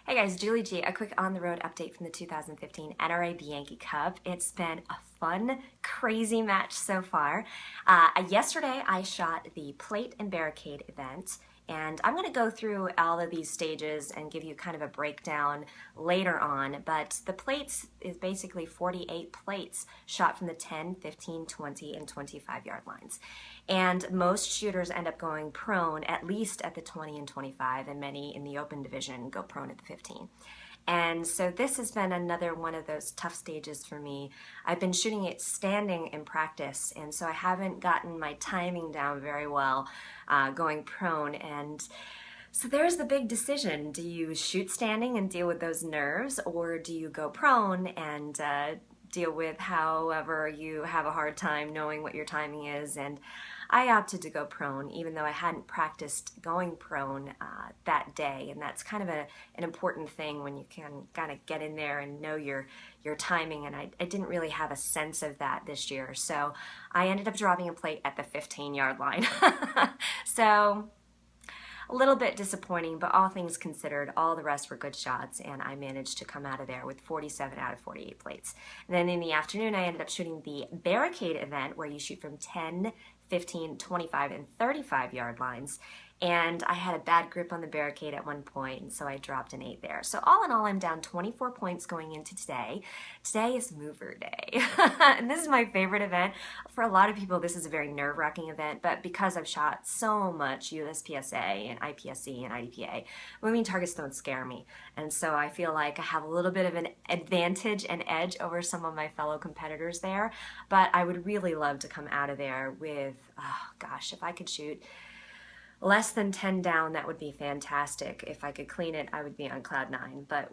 Hey guys, Julie G. A quick on-the-road update from the 2015 NRA Bianchi Cup. It's been a fun, crazy match so far. Yesterday I shot the Plate and Barricade event, and I'm going to go through all of these stages and give you kind of a breakdown later on, but the plates is basically 48 plates shot from the 10, 15, 20, and 25 yard lines. And most shooters end up going prone at least at the 20 and 25, and many in the open division go prone at the 15. And so this has been another one of those tough stages for me. I've been shooting it standing in practice, and so I haven't gotten my timing down very well going prone. And so there's the big decision. Do you shoot standing and deal with those nerves, or do you go prone and deal with however you have a hard time knowing what your timing is? And I opted to go prone, even though I hadn't practiced going prone that day, and that's kind of an important thing when you can kind of get in there and know your timing, and I didn't really have a sense of that this year, so I ended up dropping a plate at the 15-yard line. So a little bit disappointing, but all things considered, all the rest were good shots, and I managed to come out of there with 47 out of 48 plates. And then in the afternoon, I ended up shooting the Barricade event, where you shoot from 10, 15, 25, and 35 yard lines. And I had a bad grip on the barricade at one point, and so I dropped an 8 there. So all in all, I'm down 24 points going into today. Today is mover day. And this is my favorite event. For a lot of people, this is a very nerve-wracking event, but because I've shot so much USPSA and IPSC and IDPA, moving targets don't scare me. And so I feel like I have a little bit of an advantage and edge over some of my fellow competitors there. But I would really love to come out of there with, oh gosh, if I could shoot less than 10 down, that would be fantastic. If I could clean it, I would be on cloud 9, but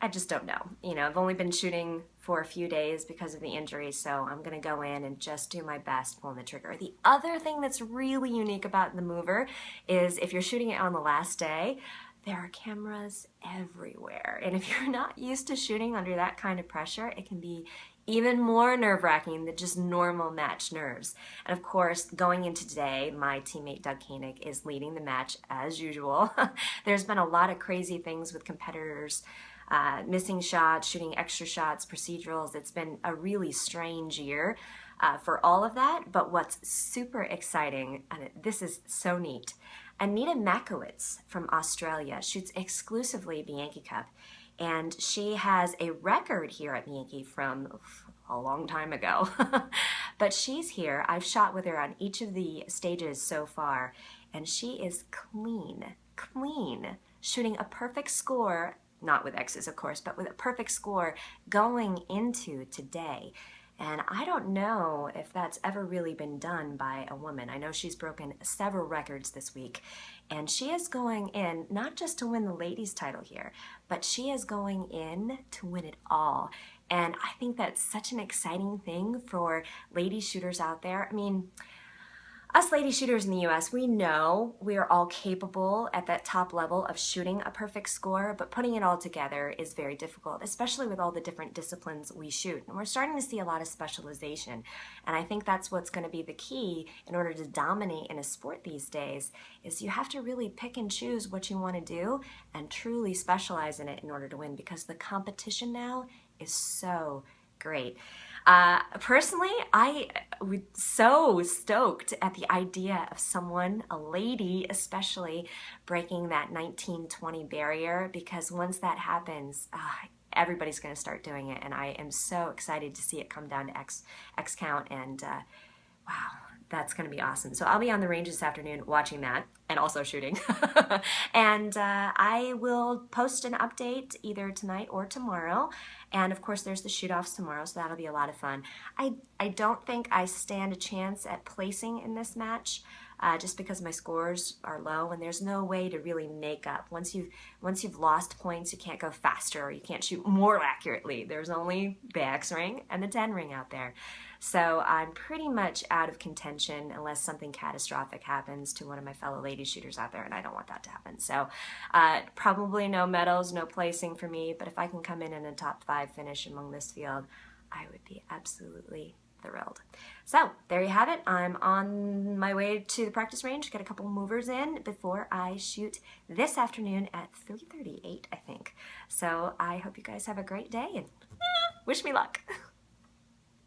I just don't know. You know, I've only been shooting for a few days because of the injury, so I'm gonna go in and just do my best pulling the trigger. The other thing that's really unique about the mover is if you're shooting it on the last day, there are cameras everywhere. And if you're not used to shooting under that kind of pressure, it can be even more nerve-wracking than just normal match nerves. And of course, going into today, my teammate Doug Koenig is leading the match as usual. There's been a lot of crazy things with competitors, missing shots, shooting extra shots, procedurals. It's been a really strange year for all of that, but what's super exciting, and this is so neat, Anita Mackiewicz from Australia shoots exclusively Bianchi Cup, and she has a record here at Bianchi from a long time ago. But she's here. I've shot with her on each of the stages so far, and she is clean, shooting a perfect score, not with X's of course, but with a perfect score going into today. And I don't know if that's ever really been done by a woman. I know she's broken several records this week, and she is going in not just to win the ladies title here, but she is going in to win it all. And I think that's such an exciting thing for lady shooters out there. I mean, us lady shooters in the US, we know we are all capable at that top level of shooting a perfect score, but putting it all together is very difficult, especially with all the different disciplines we shoot. And we're starting to see a lot of specialization. And I think that's what's going to be the key in order to dominate in a sport these days, is you have to really pick and choose what you want to do and truly specialize in it in order to win, because the competition now is so great. Personally, I was so stoked at the idea of someone, a lady especially, breaking that 19-20 barrier, because once that happens, everybody's going to start doing it, and I am so excited to see it come down to X count, and wow, that's going to be awesome. So I'll be on the range this afternoon watching that and also shooting. And I will post an update either tonight or tomorrow. And of course there's the shoot-offs tomorrow, so that'll be a lot of fun. I don't think I stand a chance at placing in this match, just because my scores are low, and there's no way to really make up. Once you've lost points, you can't go faster, or you can't shoot more accurately. There's only the X ring and the 10 ring out there. So I'm pretty much out of contention unless something catastrophic happens to one of my fellow lady shooters out there, and I don't want that to happen. So probably no medals, no placing for me, but if I can come in a top 5 finish among this field, I would be absolutely thrilled. So there you have it. I'm on my way to the practice range, get a couple movers in before I shoot this afternoon at 3:38, I think. So I hope you guys have a great day and wish me luck.